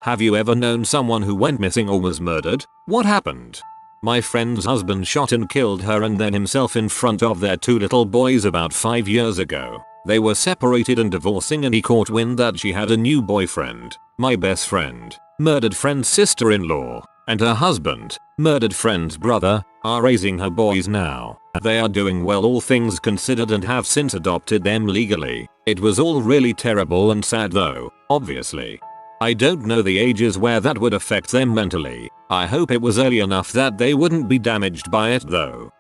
Have you ever known someone who went missing or was murdered? What happened? My friend's husband shot and killed her and then himself in front of their 2 little boys about 5 years ago. They were separated and divorcing and he caught wind that she had a new boyfriend. My best friend, murdered friend's sister-in-law, and her husband, murdered friend's brother, are raising her boys now. They are doing well all things considered and have since adopted them legally. It was all really terrible and sad though, obviously. I don't know the ages where that would affect them mentally. I hope it was early enough that they wouldn't be damaged by it though.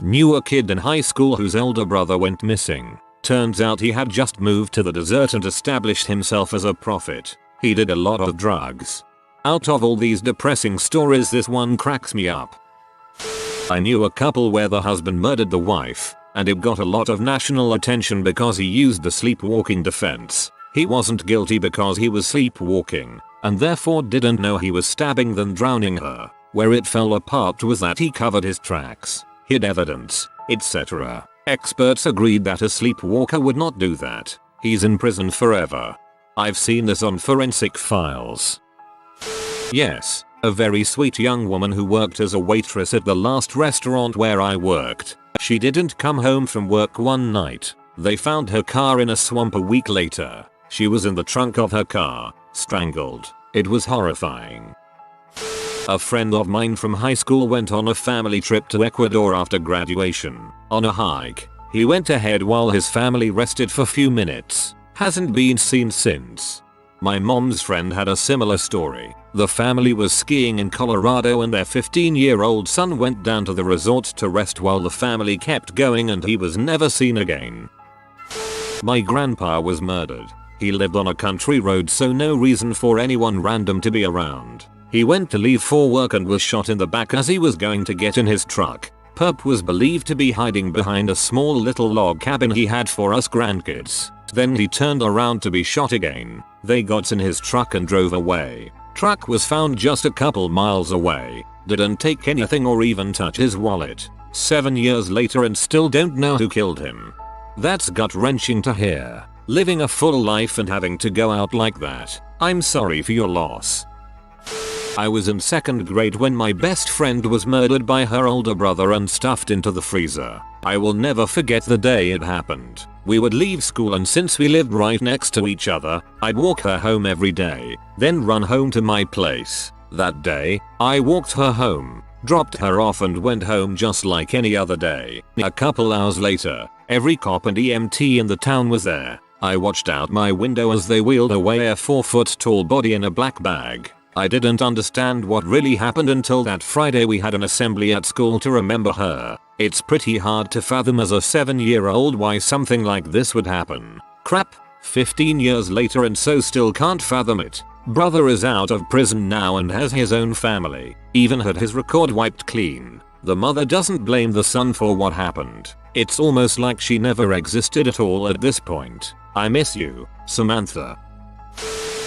Knew a kid in high school whose elder brother went missing. Turns out he had just moved to the desert and established himself as a prophet. He did a lot of drugs. Out of all these depressing stories, this one cracks me up. I knew a couple where the husband murdered the wife, and it got a lot of national attention because he used the sleepwalking defense. He wasn't guilty because he was sleepwalking, and therefore didn't know he was stabbing then drowning her. Where it fell apart was that he covered his tracks, hid evidence, etc. Experts agreed that a sleepwalker would not do that. He's in prison forever. I've seen this on Forensic Files. Yes, a very sweet young woman who worked as a waitress at the last restaurant where I worked. She didn't come home from work one night. They found her car in a swamp a week later. She was in the trunk of her car, strangled. It was horrifying. A friend of mine from high school went on a family trip to Ecuador after graduation. On a hike, he went ahead while his family rested for few minutes. Hasn't been seen since. My mom's friend had a similar story. The family was skiing in Colorado and their 15-year-old son went down to the resort to rest while the family kept going and he was never seen again. My grandpa was murdered. He lived on a country road, so no reason for anyone random to be around. He went to leave for work and was shot in the back as he was going to get in his truck. Perp was believed to be hiding behind a small little log cabin he had for us grandkids. Then he turned around to be shot again. They got in his truck and drove away. Truck was found just a couple miles away. Didn't take anything or even touch his wallet. 7 years later and still don't know who killed him. That's gut-wrenching to hear. Living a full life and having to go out like that. I'm sorry for your loss. I was in 2nd grade when my best friend was murdered by her older brother and stuffed into the freezer. I will never forget the day it happened. We would leave school and since we lived right next to each other, I'd walk her home every day, then run home to my place. That day, I walked her home, dropped her off and went home just like any other day. A couple hours later, every cop and EMT in the town was there. I watched out my window as they wheeled away a 4-foot-tall body in a black bag. I didn't understand what really happened until that Friday we had an assembly at school to remember her. It's pretty hard to fathom as a 7-year-old why something like this would happen. Crap, 15 years later and so still can't fathom it. Brother is out of prison now and has his own family. Even had his record wiped clean. The mother doesn't blame the son for what happened. It's almost like she never existed at all at this point. I miss you, Samantha.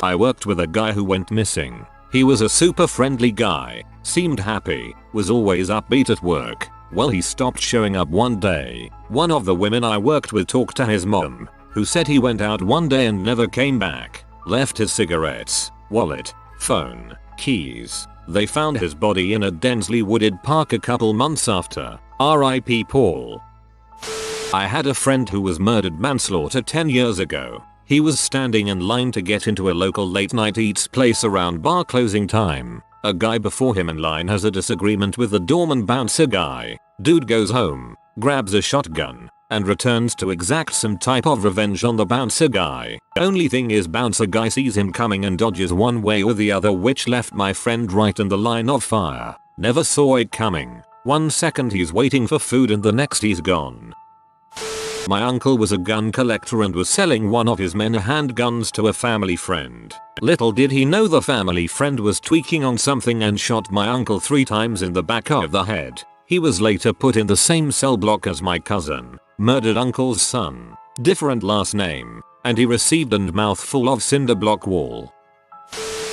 I worked with a guy who went missing. He was a super friendly guy, seemed happy, was always upbeat at work. Well, he stopped showing up one day. One of the women I worked with talked to his mom, who said he went out one day and never came back. Left his cigarettes, wallet, phone, keys. They found his body in a densely wooded park a couple months after. R.I.P. Paul. I had a friend who was murdered manslaughter 10 years ago. He was standing in line to get into a local late night eats place around bar closing time. A guy before him in line has a disagreement with the doorman bouncer guy. Dude goes home, grabs a shotgun, and returns to exact some type of revenge on the bouncer guy. Only thing is bouncer guy sees him coming and dodges one way or the other, which left my friend right in the line of fire. Never saw it coming. 1 second he's waiting for food and the next he's gone. My uncle was a gun collector and was selling one of his many handguns to a family friend. Little did he know the family friend was tweaking on something and shot my uncle 3 times in the back of the head. He was later put in the same cell block as my cousin, murdered uncle's son, different last name, and he received a mouthful of cinder block wall.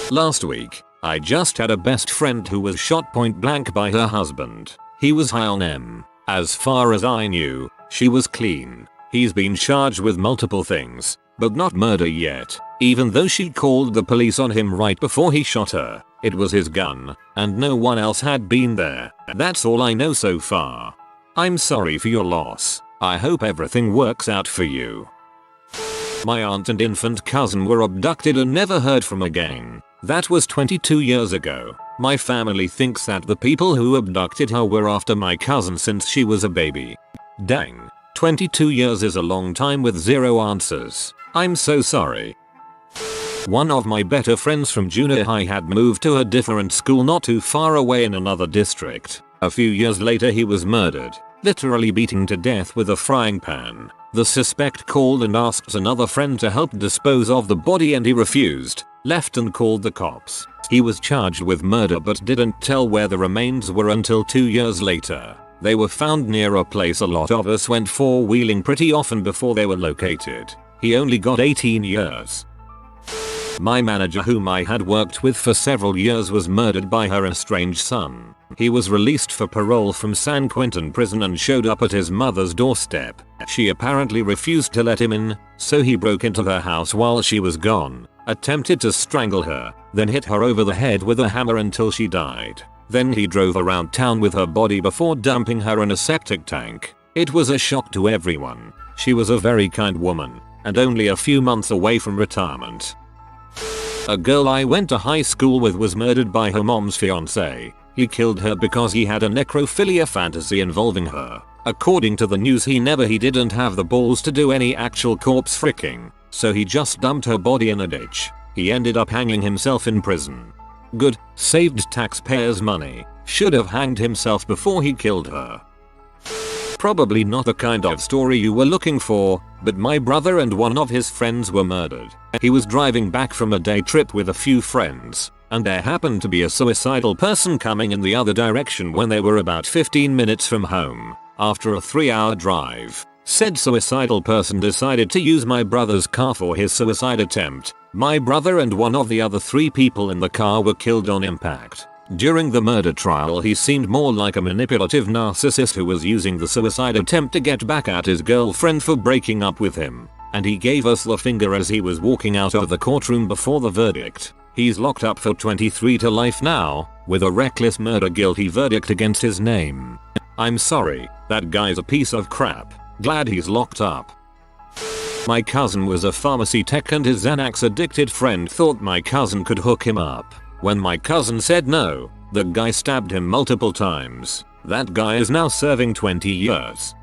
Last week, I just had a best friend who was shot point blank by her husband. He was high on M. As far as I knew, she was clean. He's been charged with multiple things, but not murder yet. Even though she called the police on him right before he shot her, it was his gun, and no one else had been there. That's all I know so far. I'm sorry for your loss. I hope everything works out for you. My aunt and infant cousin were abducted and never heard from again. That was 22 years ago. My family thinks that the people who abducted her were after my cousin since she was a baby. Dang. 22 years is a long time with zero answers. I'm so sorry. One of my better friends from junior high had moved to a different school not too far away in another district. A few years later he was murdered, literally beaten to death with a frying pan. The suspect called and asked another friend to help dispose of the body and he refused, left and called the cops. He was charged with murder but didn't tell where the remains were until 2 years later. They were found near a place a lot of us went four-wheeling pretty often before they were located. He only got 18 years. My manager, whom I had worked with for several years, was murdered by her estranged son. He was released for parole from San Quentin prison and showed up at his mother's doorstep. She apparently refused to let him in, so he broke into her house while she was gone, attempted to strangle her, then hit her over the head with a hammer until she died. Then he drove around town with her body before dumping her in a septic tank. It was a shock to everyone. She was a very kind woman, and only a few months away from retirement. A girl I went to high school with was murdered by her mom's fiance. He killed her because he had a necrophilia fantasy involving her. According to the news, he didn't have the balls to do any actual corpse fricking, so he just dumped her body in a ditch. He ended up hanging himself in prison. Good, saved taxpayers' money. Should have hanged himself before he killed her. Probably not the kind of story you were looking for, but my brother and one of his friends were murdered. He was driving back from a day trip with a few friends, and there happened to be a suicidal person coming in the other direction when they were about 15 minutes from home. After a 3-hour drive, said suicidal person decided to use my brother's car for his suicide attempt. My brother and one of the other 3 people in the car were killed on impact. During the murder trial, he seemed more like a manipulative narcissist who was using the suicide attempt to get back at his girlfriend for breaking up with him, and he gave us the finger as he was walking out of the courtroom before the verdict. He's locked up for 23 to life now, with a reckless murder guilty verdict against his name. I'm sorry, that guy's a piece of crap. Glad he's locked up. My cousin was a pharmacy tech and his Xanax addicted friend thought my cousin could hook him up. When my cousin said no, the guy stabbed him multiple times. That guy is now serving 20 years.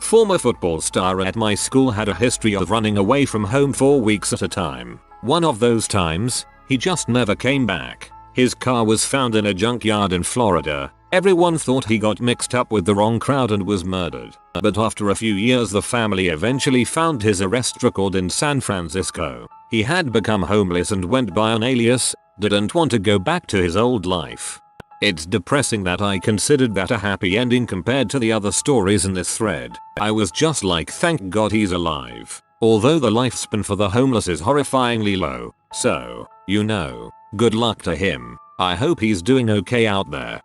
Former football star at my school had a history of running away from home for weeks at a time. One of those times, he just never came back. His car was found in a junkyard in Florida. Everyone thought he got mixed up with the wrong crowd and was murdered. But after a few years, the family eventually found his arrest record in San Francisco. He had become homeless and went by an alias, didn't want to go back to his old life. It's depressing that I considered that a happy ending compared to the other stories in this thread. I was just like, thank God he's alive. Although the lifespan for the homeless is horrifyingly low. So, good luck to him. I hope he's doing okay out there.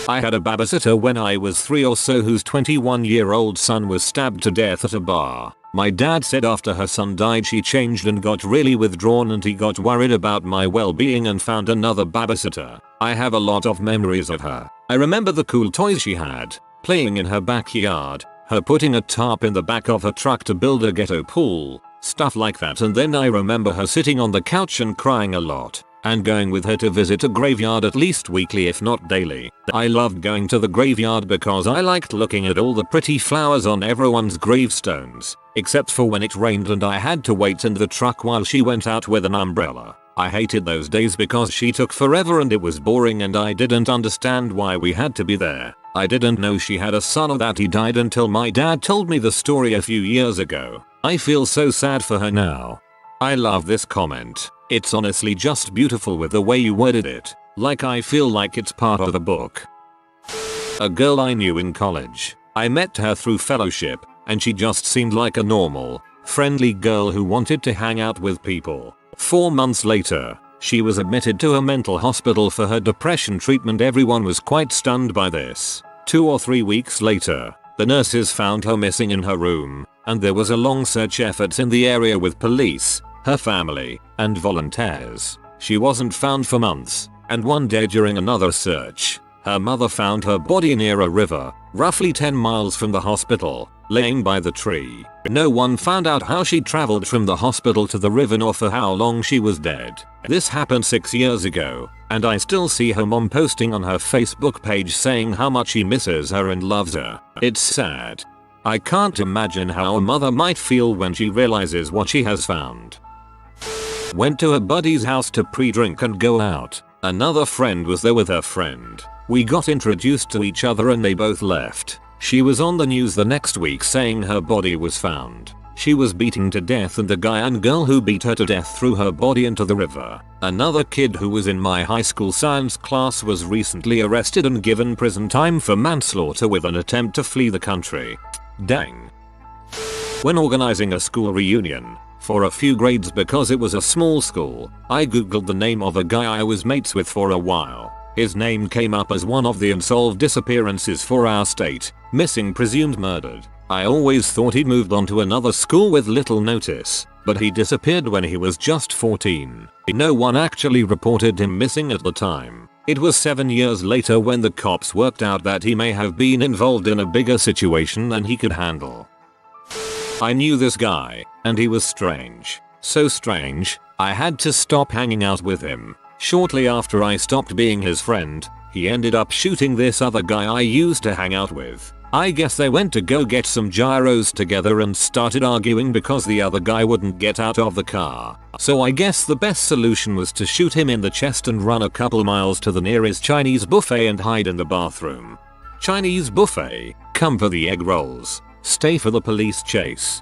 I had a babysitter when I was 3 or so whose 21-year-old son was stabbed to death at a bar. My dad said after her son died she changed and got really withdrawn and he got worried about my well-being and found another babysitter. I have a lot of memories of her. I remember the cool toys she had, playing in her backyard, her putting a tarp in the back of her truck to build a ghetto pool, stuff like that, and then I remember her sitting on the couch and crying a lot, and going with her to visit a graveyard at least weekly if not daily. I loved going to the graveyard because I liked looking at all the pretty flowers on everyone's gravestones, except for when it rained and I had to wait in the truck while she went out with an umbrella. I hated those days because she took forever and it was boring and I didn't understand why we had to be there. I didn't know she had a son or that he died until my dad told me the story a few years ago. I feel so sad for her now. I love this comment. It's honestly just beautiful with the way you worded it. Like I feel like it's part of the book. A girl I knew in college. I met her through fellowship, and she just seemed like a normal, friendly girl who wanted to hang out with people. 4 months later, she was admitted to a mental hospital for her depression treatment. Everyone was quite stunned by this. 2 or 3 weeks later, the nurses found her missing in her room, and there was a long search efforts in the area with police, her family, and volunteers. She wasn't found for months, and one day during another search, her mother found her body near a river, roughly 10 miles from the hospital, laying by the tree. No one found out how she traveled from the hospital to the river nor for how long she was dead. This happened 6 years ago, and I still see her mom posting on her Facebook page saying how much she misses her and loves her. It's sad. I can't imagine how a mother might feel when she realizes what she has found. Went to a buddy's house to pre-drink and go out. Another friend was there with her friend. We got introduced to each other and they both left. She was on the news the next week saying her body was found. She was beaten to death and the guy and girl who beat her to death threw her body into the river. Another kid who was in my high school science class was recently arrested and given prison time for manslaughter with an attempt to flee the country. Dang. When organizing a school reunion for a few grades because it was a small school, I googled the name of a guy I was mates with for a while. His name came up as one of the unsolved disappearances for our state, missing presumed murdered. I always thought he'd moved on to another school with little notice, but he disappeared when he was just 14. No one actually reported him missing at the time. It was 7 years later when the cops worked out that he may have been involved in a bigger situation than he could handle. I knew this guy, and he was strange. So strange, I had to stop hanging out with him. Shortly after I stopped being his friend, he ended up shooting this other guy I used to hang out with. I guess they went to go get some gyros together and started arguing because the other guy wouldn't get out of the car. So I guess the best solution was to shoot him in the chest and run a couple miles to the nearest Chinese buffet and hide in the bathroom. Chinese buffet, come for the egg rolls, stay for the police chase.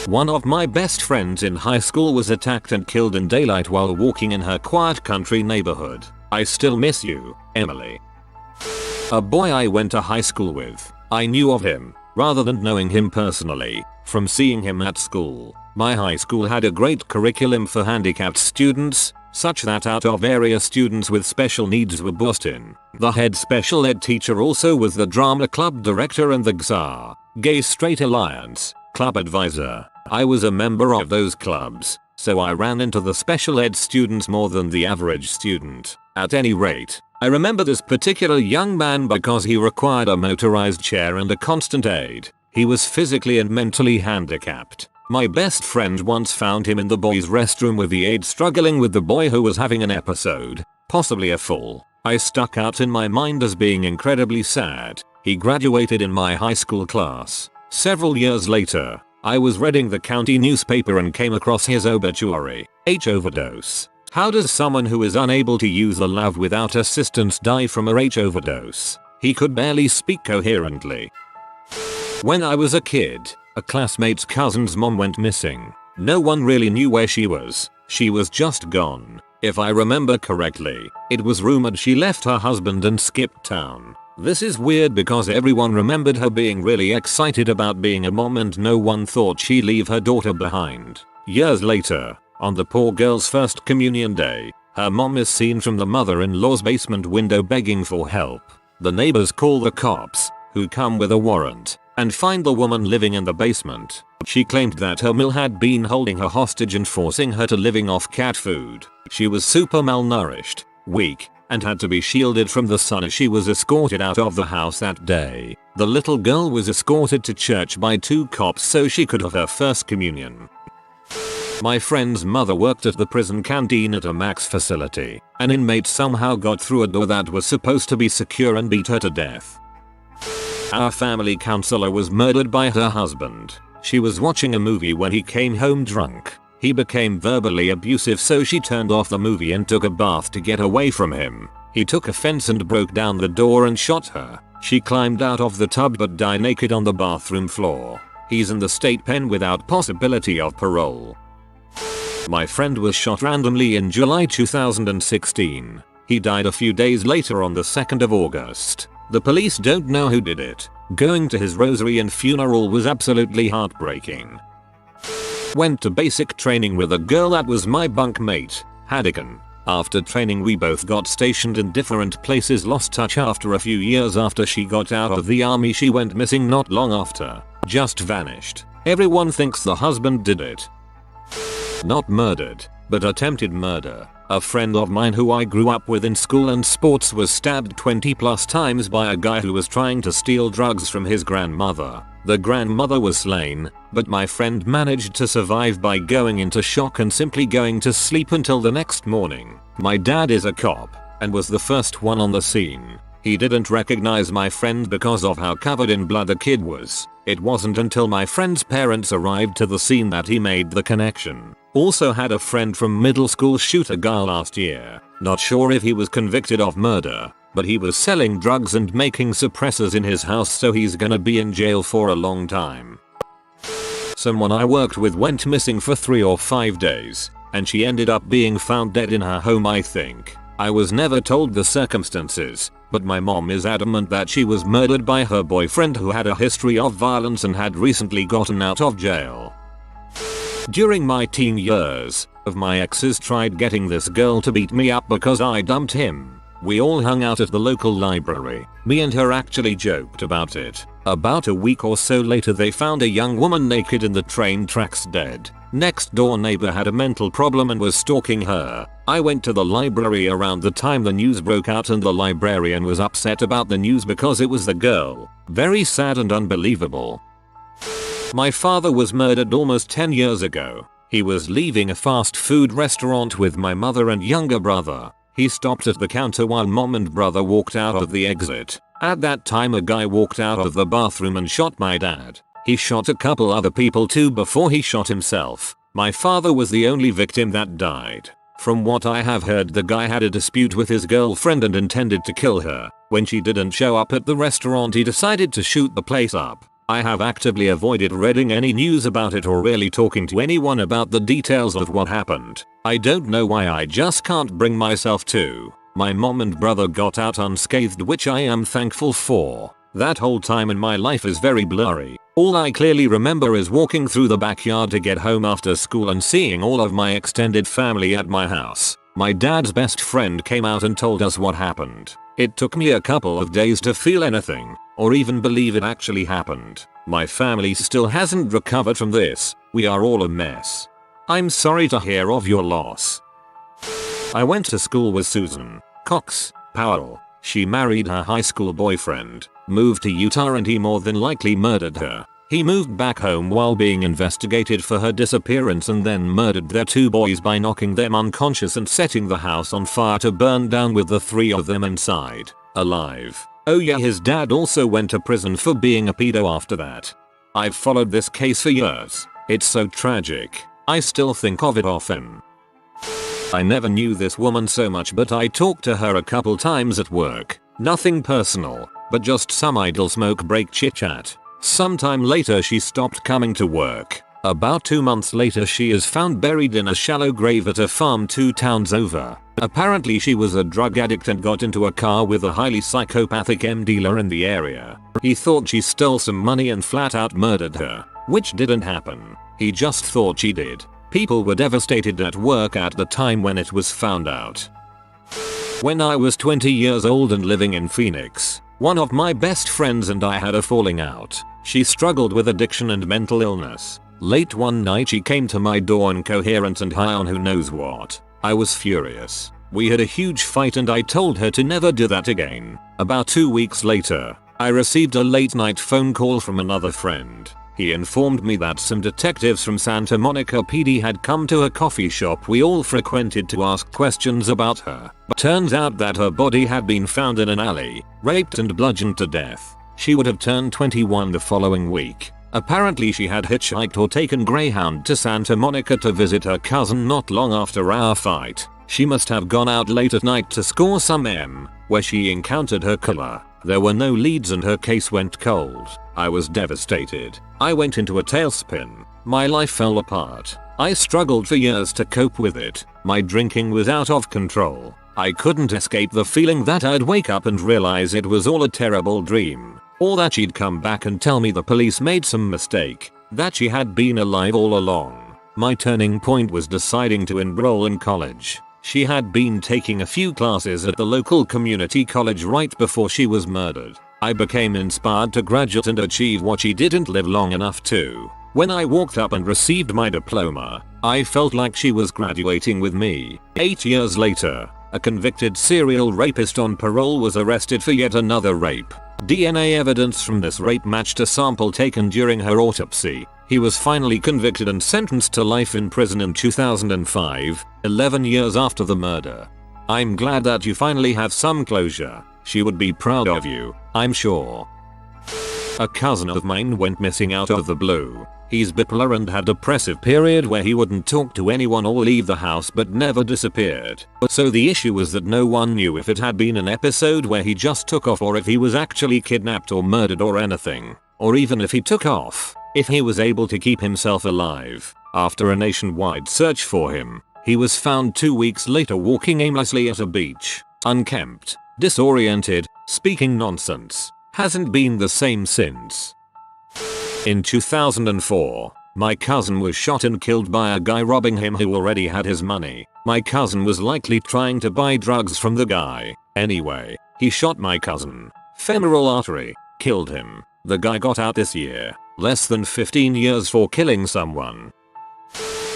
One of my best friends in high school was attacked and killed in daylight while walking in her quiet country neighborhood. I still miss you, Emily. A boy I went to high school with. I knew of him, rather than knowing him personally, from seeing him at school. My high school had a great curriculum for handicapped students, such that out of area students with special needs were bussed in. The head special ed teacher also was the drama club director and the GSA, Gay Straight Alliance, club advisor. I was a member of those clubs, so I ran into the special ed students more than the average student. At any rate, I remember this particular young man because he required a motorized chair and a constant aid. He was physically and mentally handicapped. My best friend once found him in the boys' restroom with the aide struggling with the boy who was having an episode, possibly a fall. I stuck out in my mind as being incredibly sad. He graduated in my high school class. Several years later, I was reading the county newspaper and came across his obituary. H overdose. How does someone who is unable to use the lav without assistance die from a H overdose? He could barely speak coherently. When I was a kid, a classmate's cousin's mom went missing. No one really knew where she was. She was just gone. If I remember correctly, it was rumored she left her husband and skipped town. This is weird because everyone remembered her being really excited about being a mom and no one thought she'd leave her daughter behind. Years later, on the poor girl's first communion day, her mom is seen from the mother-in-law's basement window begging for help. The neighbors call the cops, who come with a warrant, and find the woman living in the basement. She claimed that her mill had been holding her hostage and forcing her to living off cat food. She was super malnourished, weak, and had to be shielded from the sun as she was escorted out of the house that day. The little girl was escorted to church by 2 cops so she could have her first communion. My friend's mother worked at the prison canteen at a max facility. An inmate somehow got through a door that was supposed to be secure and beat her to death. Our family counselor was murdered by her husband. She was watching a movie when he came home drunk. He became verbally abusive so she turned off the movie and took a bath to get away from him. He took offense and broke down the door and shot her. She climbed out of the tub but died naked on the bathroom floor. He's in the state pen without possibility of parole. My friend was shot randomly in July 2016. He died a few days later on the 2nd of August. The police don't know who did it. Going to his rosary and funeral was absolutely heartbreaking. Went to basic training with a girl that was my bunkmate, Hadigan. After training we both got stationed in different places, lost touch after a few years. After she got out of the army she went missing not long after. Just vanished. Everyone thinks the husband did it. Not murdered, but attempted murder. A friend of mine who I grew up with in school and sports was stabbed 20 plus times by a guy who was trying to steal drugs from his grandmother. The grandmother was slain, but my friend managed to survive by going into shock and simply going to sleep until the next morning. My dad is a cop and was the first one on the scene. He didn't recognize my friend because of how covered in blood the kid was. It wasn't until my friend's parents arrived to the scene that he made the connection. Also had a friend from middle school shoot a guy last year. Not sure if he was convicted of murder, but he was selling drugs and making suppressors in his house, so he's gonna be in jail for a long time. Someone I worked with went missing for 3 or 5 days, and she ended up being found dead in her home, I think. I was never told the circumstances, but my mom is adamant that she was murdered by her boyfriend who had a history of violence and had recently gotten out of jail. During my teen years, my exes tried getting this girl to beat me up because I dumped him. We all hung out at the local library. Me and her actually joked about it. About a week or so later they found a young woman naked in the train tracks dead. Next door neighbor had a mental problem and was stalking her. I went to the library around the time the news broke out and the librarian was upset about the news because it was the girl. Very sad and unbelievable. My father was murdered almost 10 years ago. He was leaving a fast food restaurant with my mother and younger brother. He stopped at the counter while mom and brother walked out of the exit. At that time a guy walked out of the bathroom and shot my dad. He shot a couple other people too before he shot himself. My father was the only victim that died. From what I have heard, the guy had a dispute with his girlfriend and intended to kill her. When she didn't show up at the restaurant, he decided to shoot the place up. I have actively avoided reading any news about it or really talking to anyone about the details of what happened. I don't know why, I just can't bring myself to. My mom and brother got out unscathed, which I am thankful for. That whole time in my life is very blurry. All I clearly remember is walking through the backyard to get home after school and seeing all of my extended family at my house. My dad's best friend came out and told us what happened. It took me a couple of days to feel anything, or even believe it actually happened. My family still hasn't recovered from this. We are all a mess. I'm sorry to hear of your loss. I went to school with Susan Cox Powell. She married her high school boyfriend, moved to Utah, and he more than likely murdered her. He moved back home while being investigated for her disappearance and then murdered their 2 boys by knocking them unconscious and setting the house on fire to burn down with the 3 of them inside, alive. Oh yeah, his dad also went to prison for being a pedo after that. I've followed this case for years. It's so tragic. I still think of it often. I never knew this woman so much, but I talked to her a couple times at work. Nothing personal, but just some idle smoke break chit chat. Sometime later she stopped coming to work. About 2 months later she is found buried in a shallow grave at a farm 2 towns over. Apparently she was a drug addict and got into a car with a highly psychopathic dealer in the area. He thought she stole some money and flat out murdered her, which didn't happen. He just thought she did. People were devastated at work at the time when it was found out. When I was 20 years old and living in Phoenix, one of my best friends and I had a falling out. She struggled with addiction and mental illness. Late one night she came to my door incoherent and high on who knows what. I was furious. We had a huge fight and I told her to never do that again. About 2 weeks later, I received a late night phone call from another friend. He informed me that some detectives from Santa Monica PD had come to a coffee shop we all frequented to ask questions about her. Turns out that her body had been found in an alley, raped and bludgeoned to death. She would have turned 21 the following week. Apparently she had hitchhiked or taken Greyhound to Santa Monica to visit her cousin not long after our fight. She must have gone out late at night to score some where she encountered her killer. There were no leads and her case went cold. I was devastated. I went into a tailspin. My life fell apart. I struggled for years to cope with it. My drinking was out of control. I couldn't escape the feeling that I'd wake up and realize it was all a terrible dream. Or that she'd come back and tell me the police made some mistake. That she had been alive all along. My turning point was deciding to enroll in college. She had been taking a few classes at the local community college right before she was murdered. I became inspired to graduate and achieve what she didn't live long enough to. When I walked up and received my diploma, I felt like she was graduating with me. 8 years later, a convicted serial rapist on parole was arrested for yet another rape. DNA evidence from this rape matched a sample taken during her autopsy. He was finally convicted and sentenced to life in prison in 2005, 11 years after the murder. I'm glad that you finally have some closure. She would be proud of you, I'm sure. A cousin of mine went missing out of the blue. He's bipolar and had a depressive period where he wouldn't talk to anyone or leave the house but never disappeared. So the issue was that no one knew if it had been an episode where he just took off or if he was actually kidnapped or murdered or anything. Or even if he took off, if he was able to keep himself alive. After a nationwide search for him, he was found 2 weeks later walking aimlessly at a beach, unkempt, disoriented, speaking nonsense. Hasn't been the same since. In 2004, my cousin was shot and killed by a guy robbing him who already had his money. My cousin was likely trying to buy drugs from the guy. Anyway, he shot my cousin. Femoral artery. Killed him. The guy got out this year. Less than 15 years for killing someone.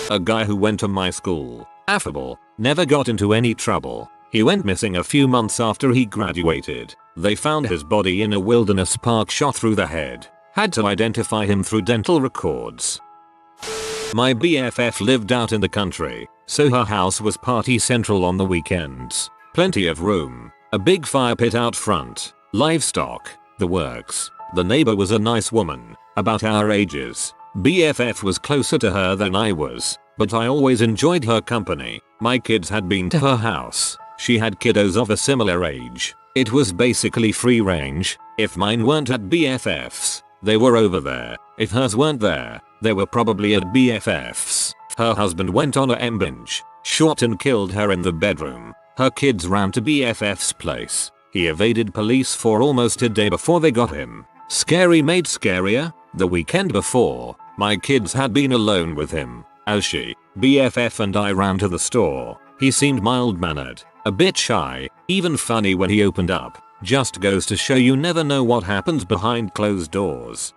A guy who went to my school. Affable. Never got into any trouble. He went missing a few months after he graduated. They found his body in a wilderness park, shot through the head. Had to identify him through dental records. My BFF lived out in the country, so her house was party central on the weekends. Plenty of room, a big fire pit out front, livestock, the works. The neighbor was a nice woman, about our ages. BFF was closer to her than I was, but I always enjoyed her company. My kids had been to her house. She had kiddos of a similar age. It was basically free range. If mine weren't at BFF's, they were over there. If hers weren't there, they were probably at BFF's. Her husband went on a binge, shot and killed her in the bedroom. Her kids ran to BFF's place. He evaded police for almost a day before they got him. Scary made scarier. The weekend before, my kids had been alone with him. As she, BFF and I ran to the store. He seemed mild-mannered, a bit shy, even funny when he opened up. Just goes to show you never know what happens behind closed doors.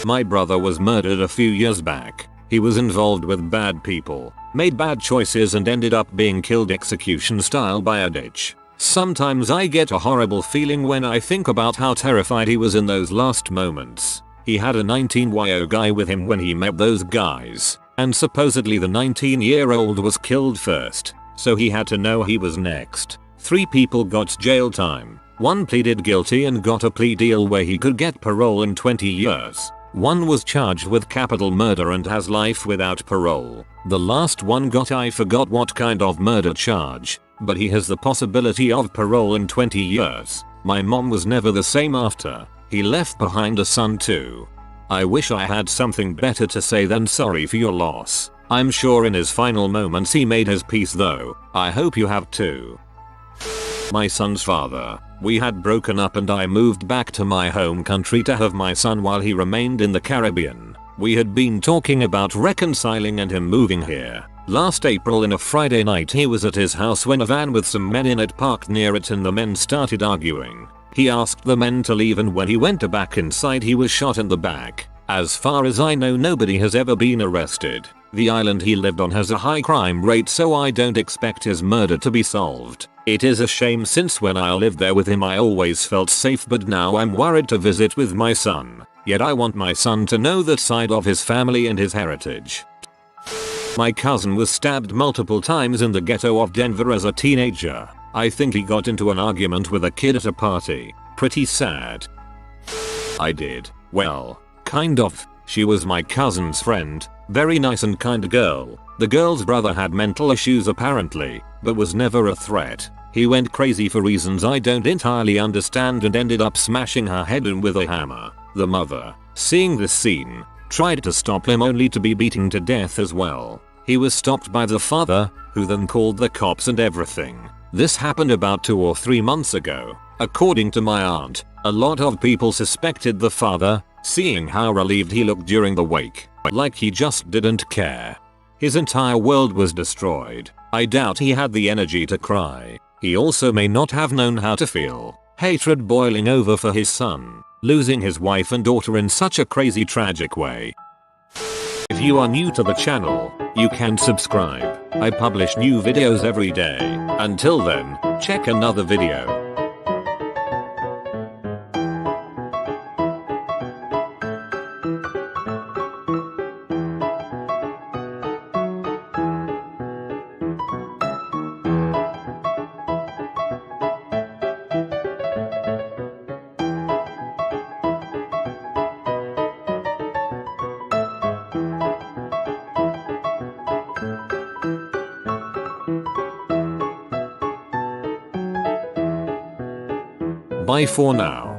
My brother was murdered a few years back. He was involved with bad people, made bad choices and ended up being killed execution style by a ditch. Sometimes I get a horrible feeling when I think about how terrified he was in those last moments. He had a 19-year-old guy with him when he met those guys, and supposedly the 19-year-old was killed first, so he had to know he was next. 3 people got jail time. 1 pleaded guilty and got a plea deal where he could get parole in 20 years. 1 was charged with capital murder and has life without parole. The last one got I forgot what kind of murder charge, but he has the possibility of parole in 20 years. My mom was never the same after. He left behind a son too. I wish I had something better to say than sorry for your loss. I'm sure in his final moments he made his peace though. I hope you have too. My son's father. We had broken up and I moved back to my home country to have my son while he remained in the Caribbean. We had been talking about reconciling and him moving here. Last April in a Friday night he was at his house when a van with some men in it parked near it and the men started arguing. He asked the men to leave and when he went back inside he was shot in the back. As far as I know nobody has ever been arrested. The island he lived on has a high crime rate so I don't expect his murder to be solved. It is a shame since when I lived there with him I always felt safe but now I'm worried to visit with my son. Yet I want my son to know that side of his family and his heritage. My cousin was stabbed multiple times in the ghetto of Denver as a teenager. I think he got into an argument with a kid at a party. Pretty sad. I did. Well, kind of. She was my cousin's friend. Very nice and kind girl. The girl's brother had mental issues apparently, but was never a threat. He went crazy for reasons I don't entirely understand and ended up smashing her head in with a hammer. The mother, seeing this scene, tried to stop him only to be beaten to death as well. He was stopped by the father, who then called the cops and everything. This happened about 2 or 3 months ago. According to my aunt, a lot of people suspected the father, seeing how relieved he looked during the wake, like he just didn't care. His entire world was destroyed. I doubt he had the energy to cry. He also may not have known how to feel. Hatred boiling over for his son, losing his wife and daughter in such a crazy tragic way. you are new to the channel, you can subscribe. I publish new videos every day. Until then, check another video. Bye for now.